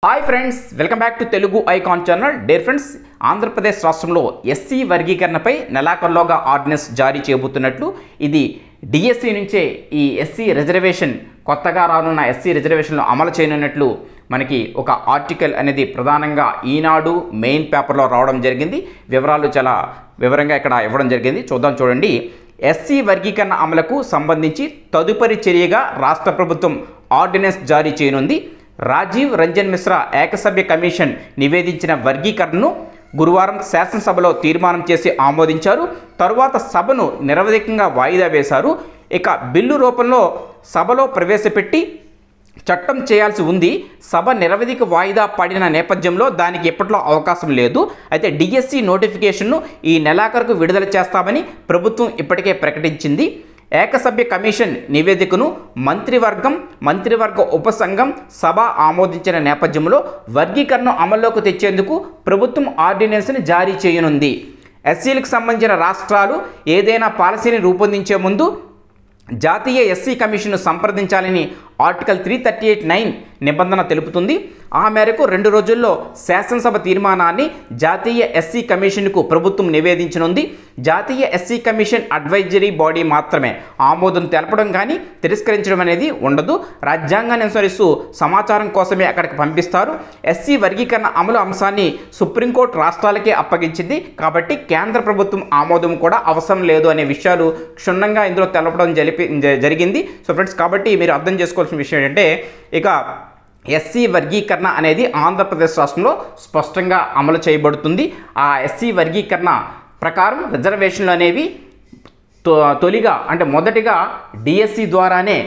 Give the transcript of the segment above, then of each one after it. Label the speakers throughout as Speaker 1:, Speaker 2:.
Speaker 1: Hi friends, welcome back to Telugu icon channel. Dare friends, Andhra Pradesh రాష్ట్రంలో SC వర్గీకరణపై నెలాఖరులోగా ordinance జారీ చేయబోతున్నట్లు, ఇది DSC నుంచే ఈ ఎస్సీ రిజర్వేషన్ కొత్తగా రానున్న ఎస్సీ రిజర్వేషన్లు అమలు చేయనున్నట్లు మనకి ఒక ఆర్టికల్ అనేది ప్రధానంగా ఈనాడు మెయిన్ పేపర్లో రావడం జరిగింది. వివరాలు చాలా వివరంగా ఇక్కడ ఇవ్వడం జరిగింది. చూడండి. ఎస్సీ వర్గీకరణ అమలుకు సంబంధించి తదుపరి చర్యగా రాష్ట్ర ప్రభుత్వం ఆర్డినెన్స్ జారీ చేయనుంది. రాజీవ్ రంజన్ మిశ్రా ఏకసభ్య కమిషన్ నివేదించిన వర్గీకరణను గురువారం శాసనసభలో తీర్మానం చేసి ఆమోదించారు. తరువాత సభను నిరవధికంగా వాయిదా వేశారు. ఇక బిల్లు రూపంలో సభలో ప్రవేశపెట్టి చట్టం చేయాల్సి ఉంది. సభ నిరవధిక వాయిదా పడిన నేపథ్యంలో దానికి ఎప్పట్లో అవకాశం లేదు. అయితే డిఎస్సి నోటిఫికేషన్ను ఈ నెలాఖరుకు విడుదల చేస్తామని ప్రభుత్వం ఇప్పటికే ప్రకటించింది. ఏకసభ్య కమిషన్ నివేదికను మంత్రివర్గ ఉపసంఘం సభ ఆమోదించిన నేపథ్యంలో వర్గీకరణ అమల్లోకి తెచ్చేందుకు ప్రభుత్వం ఆర్డినెన్స్ని జారీ చేయనుంది. ఎస్సీలకు సంబంధించిన రాష్ట్రాలు ఏదైనా పాలసీని రూపొందించే ముందు జాతీయ ఎస్సీ కమిషన్ను సంప్రదించాలని ఆర్టికల్ 338(9) నిబంధన తెలుపుతుంది. ఆ మేరకు 2 రోజుల్లో శాసనసభ తీర్మానాన్ని జాతీయ ఎస్సీ కమిషన్కు ప్రభుత్వం నివేదించనుంది. జాతీయ ఎస్సీ కమిషన్ అడ్వైజరీ బాడీ మాత్రమే ఆమోదం తెలపడం కానీ తిరస్కరించడం అనేది ఉండదు. రాజ్యాంగాన్ని అనుసరిస్తూ సమాచారం కోసమే అక్కడికి పంపిస్తారు. ఎస్సీ వర్గీకరణ అమలు అంశాన్ని సుప్రీంకోర్టు రాష్ట్రాలకే అప్పగించింది. కాబట్టి కేంద్ర ప్రభుత్వం ఆమోదం కూడా అవసరం లేదు అనే విషయాలు క్షుణ్ణంగా ఇందులో తెలపడం జరిగింది. సో ఫ్రెండ్స్, కాబట్టి మీరు అర్థం చేసుకోవాల్సిన విషయం ఏంటంటే, ఇక ఎస్సీ వర్గీకరణ అనేది ఆంధ్రప్రదేశ్ రాష్ట్రంలో స్పష్టంగా అమలు చేయబడుతుంది. ఆ ఎస్సీ వర్గీకరణ ప్రకారం రిజర్వేషన్లు అనేవి తొలిగా అంటే మొదటిగా డిఎస్సి ద్వారానే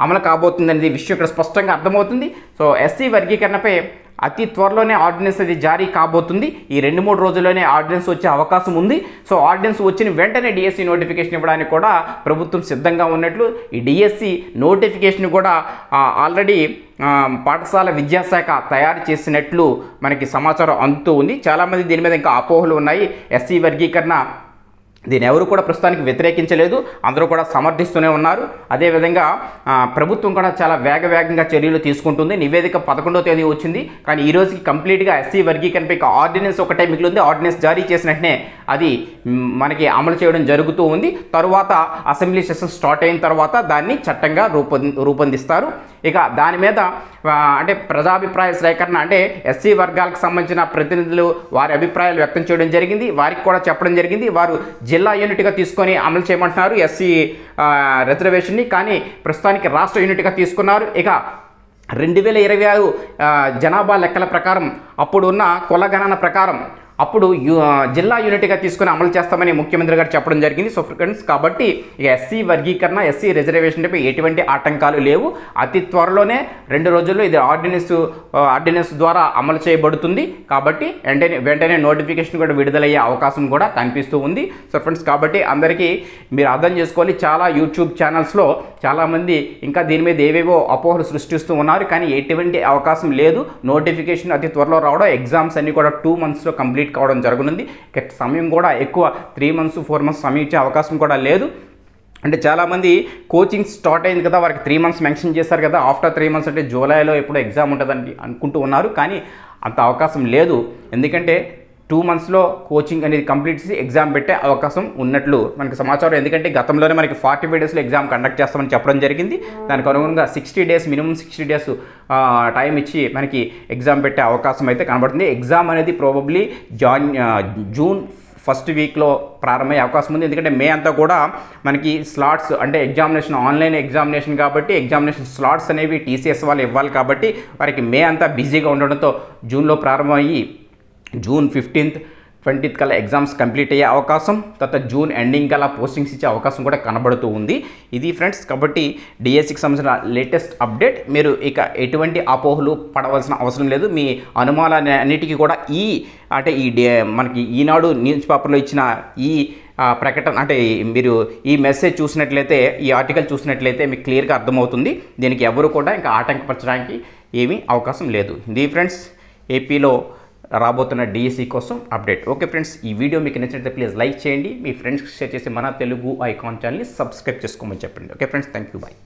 Speaker 1: అమలు కాబోతుంది అనేది విషయం ఇక్కడ స్పష్టంగా అర్థమవుతుంది. సో ఎస్సీ వర్గీకరణపై అతి త్వరలోనే ఆర్డినెన్స్ అది జారీ కాబోతుంది. ఈ 2-3 రోజుల్లోనే ఆర్డినెన్స్ వచ్చే అవకాశం ఉంది. సో ఆర్డినెన్స్ వచ్చిన వెంటనే డిఎస్సి నోటిఫికేషన్ ఇవ్వడానికి కూడా ప్రభుత్వం సిద్ధంగా ఉన్నట్లు, ఈ డిఎస్సి నోటిఫికేషన్ కూడా ఆల్రెడీ పాఠశాల విద్యాశాఖ తయారు చేసినట్లు మనకి సమాచారం అందుతూ ఉంది. చాలామంది దీని మీద ఇంకా అపోహలు ఉన్నాయి. ఎస్సీ వర్గీకరణ దీని ఎవరు కూడా ప్రస్తుతానికి వ్యతిరేకించలేదు, అందరూ కూడా సమర్థిస్తూనే ఉన్నారు. అదేవిధంగా ప్రభుత్వం కూడా చాలా వేగంగా చర్యలు తీసుకుంటుంది. నివేదిక 11వ తేదీ వచ్చింది, కానీ ఈ రోజుకి కంప్లీట్గా ఎస్సీ వర్గీకరణపై ఆర్డినెన్స్ ఒకటే మిగిలింది. ఆర్డినెన్స్ జారీ చేసిన వెంటనే అది మనకి అమలు చేయడం జరుగుతూ ఉంది. తరువాత అసెంబ్లీ సెషన్ స్టార్ట్ అయిన తర్వాత దాన్ని చట్టంగా రూపొందిస్తారు. ఇక దాని మీద అంటే ప్రజాభిప్రాయ సేకరణ, అంటే ఎస్సీ వర్గాలకు సంబంధించిన ప్రతినిధులు వారి అభిప్రాయాలు వ్యక్తం చేయడం జరిగింది. వారికి కూడా చెప్పడం జరిగింది, వారు జిల్లా యూనిట్గా తీసుకొని అమలు చేయమంటున్నారు ఎస్సీ రిజర్వేషన్ని. కానీ ప్రస్తుతానికి రాష్ట్ర యూనిట్గా తీసుకున్నారు. ఇక 2026 జనాభా లెక్కల ప్రకారం, అప్పుడున్న కుల గణన ప్రకారం అప్పుడు జిల్లా యూనిట్గా తీసుకుని అమలు చేస్తామని ముఖ్యమంత్రి గారు చెప్పడం జరిగింది. సో ఫ్రెండ్స్, కాబట్టి ఇక ఎస్సీ వర్గీకరణ, ఎస్సీ రిజర్వేషన్పై ఎటువంటి ఆటంకాలు లేవు. అతి త్వరలోనే 2 రోజుల్లో ఇది ఆర్డినెన్స్ ద్వారా అమలు చేయబడుతుంది. కాబట్టి వెంటనే నోటిఫికేషన్ కూడా విడుదలయ్యే అవకాశం కూడా కనిపిస్తూ ఉంది. సో ఫ్రెండ్స్, కాబట్టి అందరికీ మీరు అర్థం చేసుకోవాలి, చాలా యూట్యూబ్ ఛానల్స్లో చాలామంది ఇంకా దీని మీద ఏవేవో అపోహలు సృష్టిస్తూ ఉన్నారు. కానీ ఎటువంటి అవకాశం లేదు. నోటిఫికేషన్ అతి త్వరలో రావడం, ఎగ్జామ్స్ అన్నీ కూడా 2 monthsలో కంప్లీట్ కావడం జరుగుతుంది. సమయం కూడా ఎక్కువ 3 months 4 months సమయం ఇచ్చే అవకాశం కూడా లేదు. అంటే చాలామంది కోచింగ్ స్టార్ట్ అయింది కదా, వారికి 3 months మెన్షన్ చేశారు కదా, ఆఫ్టర్ 3 months అంటే జూలైలో ఎప్పుడో ఎగ్జామ్ ఉంటుందని అనుకుంటూ ఉన్నారు. కానీ అంత అవకాశం లేదు. ఎందుకంటే 2 monthsలో కోచింగ్ అనేది కంప్లీట్ చేసి ఎగ్జామ్ పెట్టే అవకాశం ఉన్నట్లు మనకి సమాచారం. ఎందుకంటే గతంలోనే మనకి 45 daysలో ఎగ్జామ్ కండక్ట్ చేస్తామని చెప్పడం జరిగింది. దానికి అనుగుణంగా 60 days, మినిమం 60 days టైం ఇచ్చి మనకి ఎగ్జామ్ పెట్టే అవకాశం అయితే కనబడుతుంది. ఎగ్జామ్ అనేది ప్రాబబ్లీ జూన్ 1st వీక్లో ప్రారంభమయ్యే అవకాశం ఉంది. ఎందుకంటే మే అంతా కూడా మనకి స్లాట్స్, అంటే ఎగ్జామినేషన్ ఆన్లైన్ ఎగ్జామినేషన్ కాబట్టి ఎగ్జామినేషన్ స్లాట్స్ అనేవి టీసీఎస్ వాళ్ళు ఇవ్వాలి. కాబట్టి వారికి మే అంతా బిజీగా ఉండడంతో జూన్లో ప్రారంభమయ్యి జూన్ 15th 20th కల్లా ఎగ్జామ్స్ కంప్లీట్ అయ్యే అవకాశం, తర్వాత జూన్ ఎండింగ్ కల్లా పోస్టింగ్స్ ఇచ్చే అవకాశం కూడా కనబడుతూ ఉంది. ఇది ఫ్రెండ్స్, కాబట్టి డిఎస్సికి సంబంధించిన లేటెస్ట్ అప్డేట్. మీరు ఇక ఎటువంటి అపోహలు పడవలసిన అవసరం లేదు. మీ అనుమానాలన్నిటికీ కూడా మనకి ఈనాడు న్యూస్ పేపర్లో ఇచ్చిన ఈ ప్రకటన, అంటే మీరు ఈ మెసేజ్ చూసినట్లయితే, ఈ ఆర్టికల్ చూసినట్లయితే మీకు క్లియర్గా అర్థమవుతుంది. దీనికి ఎవరు కూడా ఇంకా ఆటంకపరచడానికి ఏమీ అవకాశం లేదు. ఇది ఫ్రెండ్స్, ఏపీలో రాబోతున్న డిఎస్సి కోసం అప్డేట్. ఓకే ఫ్రెండ్స్, ఈ వీడియో మీకు నచ్చినట్లయితే ప్లీజ్ లైక్ చేయండి, మీ ఫ్రెండ్స్కి షేర్ చేసి మన తెలుగు ఐకాన్ ఛానల్ని సబ్స్క్రైబ్ చేసుకోమని చెప్పండి. Okay friends, thank you, bye.